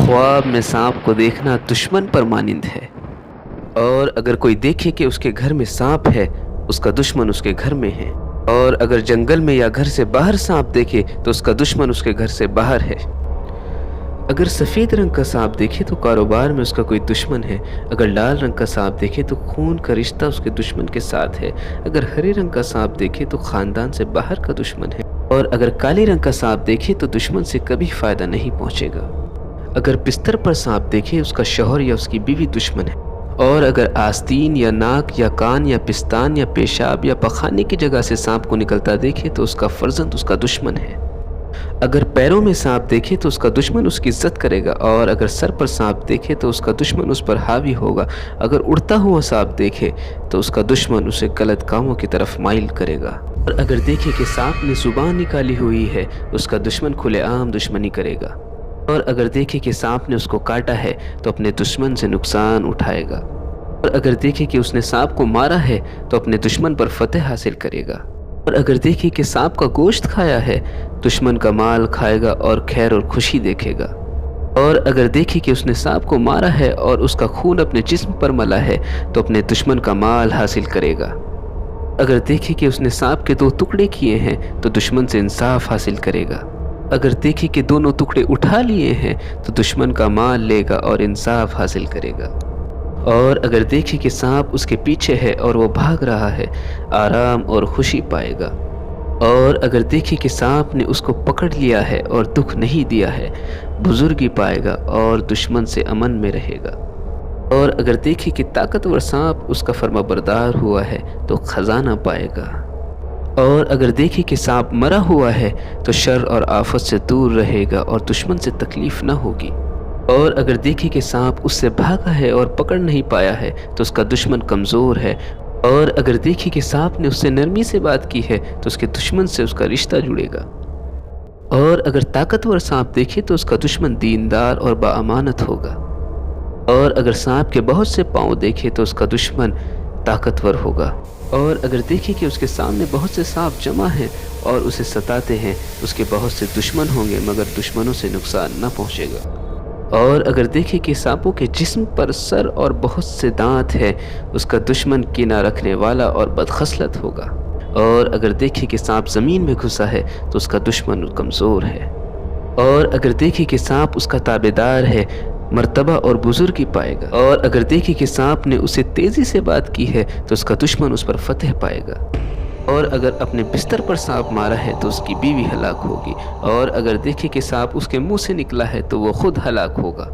ख्वाब में सांप को देखना दुश्मन पर मानिंद है। और अगर कोई देखे कि उसके घर में सांप है, उसका दुश्मन उसके घर में है। और अगर जंगल में या घर से बाहर सांप देखे तो उसका दुश्मन उसके घर से बाहर है। अगर सफ़ेद रंग का सांप देखे तो कारोबार में उसका कोई दुश्मन है। अगर लाल रंग का सांप देखे तो खून का रिश्ता उसके दुश्मन के साथ है। अगर हरे रंग का सांप देखे तो खानदान से बाहर का दुश्मन है। और अगर काले रंग का सांप देखे तो दुश्मन से कभी फ़ायदा नहीं पहुंचेगा। अगर बिस्तर पर सांप देखे उसका शौहर या उसकी बीवी दुश्मन है। और अगर आस्तीन या नाक या कान या पिस्तान या पेशाब या पखाने की जगह से सांप को निकलता देखे तो उसका फर्जंद उसका दुश्मन है। अगर पैरों में सांप देखे तो उसका दुश्मन उसकी इज्जत करेगा। और अगर सर पर सांप देखे तो उसका दुश्मन उस पर हावी होगा। अगर उड़ता हुआ सांप देखे तो उसका दुश्मन उसे गलत कामों की तरफ माइल करेगा। और अगर देखे कि सांप ने जुबान निकाली हुई है, उसका दुश्मन खुलेआम दुश्मनी करेगा। और अगर देखे कि सांप ने उसको काटा है तो अपने दुश्मन से नुकसान उठाएगा। और अगर देखे कि उसने सांप को मारा है तो अपने दुश्मन पर फतेह हासिल करेगा। और अगर देखे कि सांप का गोश्त खाया है, दुश्मन का माल खाएगा और खैर और खुशी देखेगा। और अगर देखे कि उसने सांप को मारा है और उसका खून अपने जिस्म पर मला है तो अपने दुश्मन का माल हासिल करेगा। अगर देखे कि उसने सांप के 2 टुकड़े किए हैं तो दुश्मन से इंसाफ हासिल करेगा। अगर देखे कि दोनों टुकड़े उठा लिए हैं तो दुश्मन का माल लेगा और इंसाफ हासिल करेगा। और अगर देखे कि सांप उसके पीछे है और वो भाग रहा है, आराम और खुशी पाएगा। और अगर देखे कि सांप ने उसको पकड़ लिया है और दुख नहीं दिया है, बुजुर्गी पाएगा और दुश्मन से अमन में रहेगा। और अगर देखे कि ताकतवर सांप उसका फर्माबरदार हुआ है तो खजाना पाएगा। और अगर देखे कि सांप मरा हुआ है तो शर और आफत से दूर रहेगा और दुश्मन से तकलीफ न होगी। और अगर देखे कि सांप उससे भागा है और पकड़ नहीं पाया है तो उसका दुश्मन कमज़ोर है। और अगर देखे कि सांप ने उससे नरमी से बात की है तो उसके दुश्मन से उसका रिश्ता जुड़ेगा। और अगर ताकतवर सांप देखे तो उसका दुश्मन दीनदार और बाअमानत होगा। और अगर सांप के बहुत से पाँव देखे तो उसका दुश्मन ताकतवर होगा। और अगर देखे कि उसके सामने बहुत से सांप जमा हैं और उसे सताते हैं, उसके बहुत से दुश्मन होंगे मगर दुश्मनों से नुकसान न पहुँचेगा। और अगर देखे कि सांपों के जिस्म पर सर और बहुत से दांत है, उसका दुश्मन कीना रखने वाला और बदखसलत होगा। और अगर देखे कि सांप ज़मीन में घुसा है तो उसका दुश्मन कमज़ोर है। और अगर देखे कि सांप उसका ताबेदार है, मर्तबा और बुजुर्गी पाएगा। और अगर देखे कि सांप ने उसे तेज़ी से बात की है तो उसका दुश्मन उस पर फतेह पाएगा। और अगर अपने बिस्तर पर सांप मारा है तो उसकी बीवी हलाक होगी। और अगर देखे कि सांप उसके मुंह से निकला है तो वो खुद हलाक होगा।